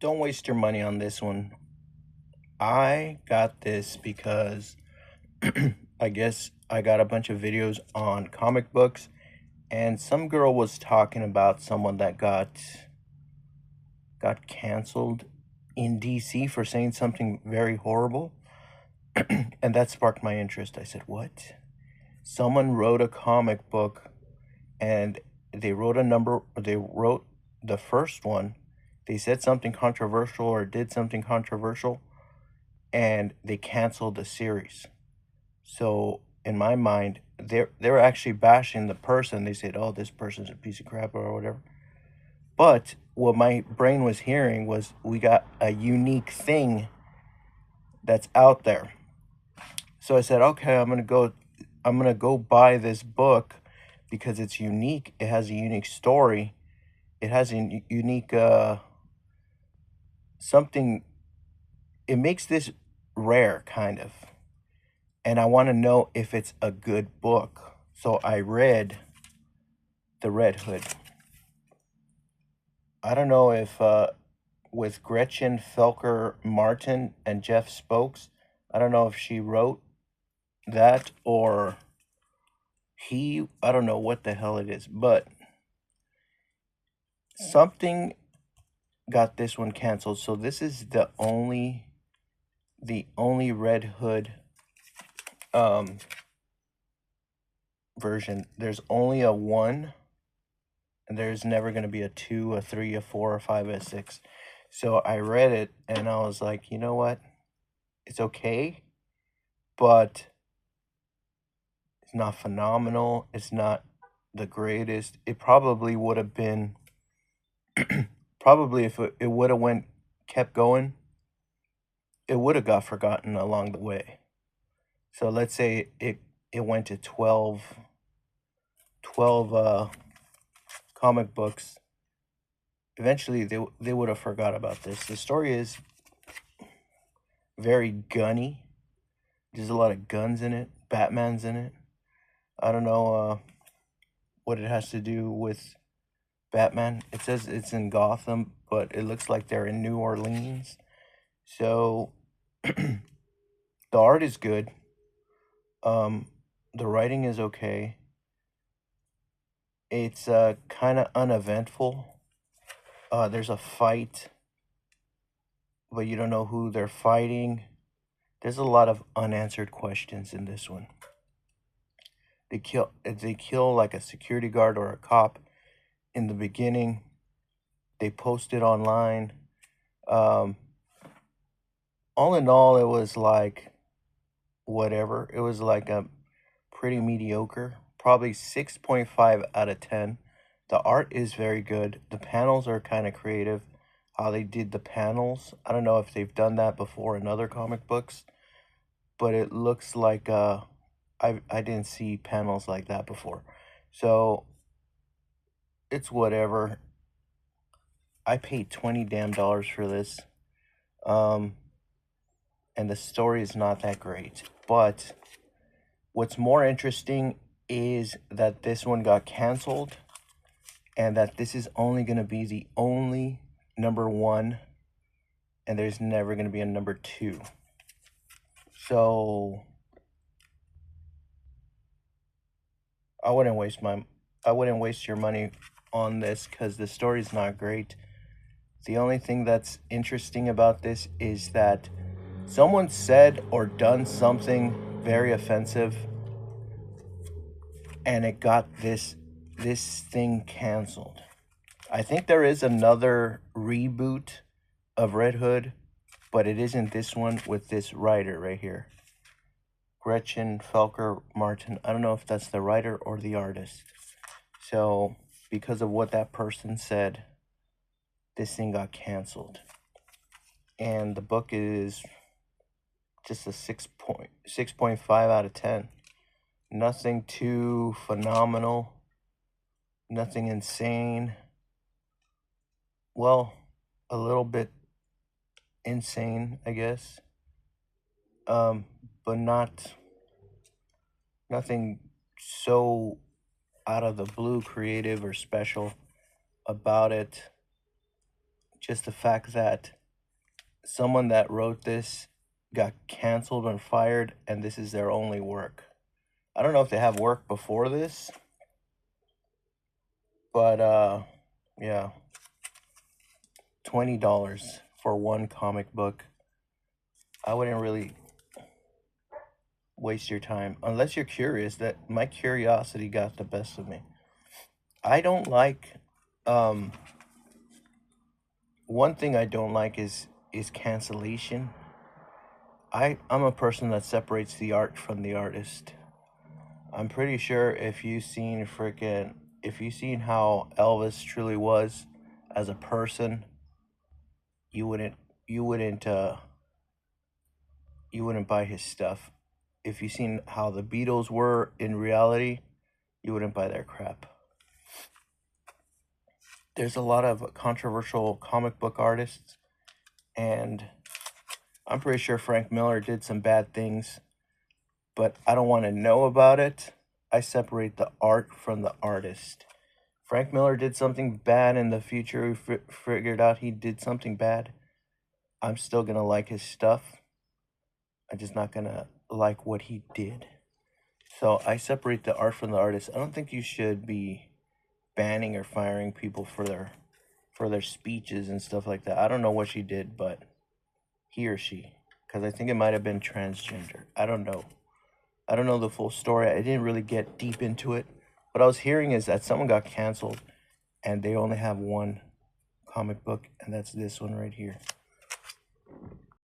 Don't waste your money on this one. I got this because I guess I got a bunch of videos on comic books, and some girl was talking about someone that got canceled in DC for saying something very horrible. And that sparked my interest. I said, "What?" Someone wrote a comic book, and they wrote the first one. They said something controversial or did something controversial, and they canceled the series. So in my mind, they're actually bashing the person. They said, "Oh, this person's a piece of crap" or whatever. But what my brain was hearing was we got a unique thing that's out there. So I said, "Okay, I'm gonna go buy this book because it's unique. It has a unique story. It has a unique something. It makes this rare, kind of. And I want to know if it's a good book." So I read The Red Hood. I don't know if with Gretchen Felker Martin and Jeff Spokes, I don't know if she wrote that or I don't know what the hell it is, but something got this one canceled. So this is the only Red Hood um version. There's only a 1, and there's never going to be a 2, a 3, a 4, a 5, a 6. So I read it and I was like, you know what? It's okay, but it's not phenomenal. It's not the greatest. It probably would have been, probably if it would have kept going, it would have got forgotten along the way. So let's say it went to 12 comic books. Eventually they would have forgot about this. The story is very gunny. There's a lot of guns in it. Batman's in it. I don't know what it has to do with Batman. It says it's in Gotham, but it looks like they're in New Orleans. So the art is good. Um, the writing is okay. It's kind of uneventful. There's a fight, but you don't know who they're fighting. There's a lot of unanswered questions in this one. They kill like a security guard or a cop in the beginning. They post it online. Um, all in all, it was like whatever. It was like a pretty mediocre, probably 6.5 out of 10. The art is very good. The panels are kind of creative. How they did the panels. I don't know if they've done that before in other comic books, but it looks like I didn't see panels like that before. So it's whatever. I paid 20 damn dollars for this. Um and the story is not that great. But what's more interesting is that this one got canceled and that this is only going to be the only number 1, and there's never going to be a number 2. So I wouldn't waste your money on this cuz the story's not great. The only thing that's interesting about this is that someone said or done something very offensive, and it got this thing canceled. I think there is another reboot of Red Hood, but it isn't this one with this writer right here. Gretchen Felker Martin. I don't know if that's the writer or the artist. So, because of what that person said, this thing got canceled. And the book is just a 6.5 out of 10. Nothing too phenomenal. Nothing insane. Well, a little bit insane, I guess. But nothing so out of the blue creative or special about it. just the fact that someone that wrote this got canceled and fired, and this is their only work. I don't know if they have work before this, but yeah, $20 for one comic book. I wouldn't really waste your time unless you're curious. That my curiosity got the best of me. I don't like um one thing I don't like is cancellation. I'm a person that separates the art from the artist. I'm pretty sure if you've seen how Elvis truly was as a person, you wouldn't you wouldn't uh you wouldn't buy his stuff. If you've seen how the Beatles were in reality, you wouldn't buy their crap. There's a lot of controversial comic book artists, and I'm pretty sure Frank Miller did some bad things, but I don't want to know about it. I separate the art from the artist. Frank Miller did something bad in the future. We figured out he did something bad. I'm still gonna like his stuff. I'm just not gonna like what he did. So I separate the art from the artist. I don't think you should be banning or firing people for their speeches and stuff like that. I don't know what she did, but he or she, because I think it might have been transgender. I don't know. I don't know the full story. I didn't really get deep into it. What I was hearing is that someone got canceled and they only have one comic book, and that's this one right here.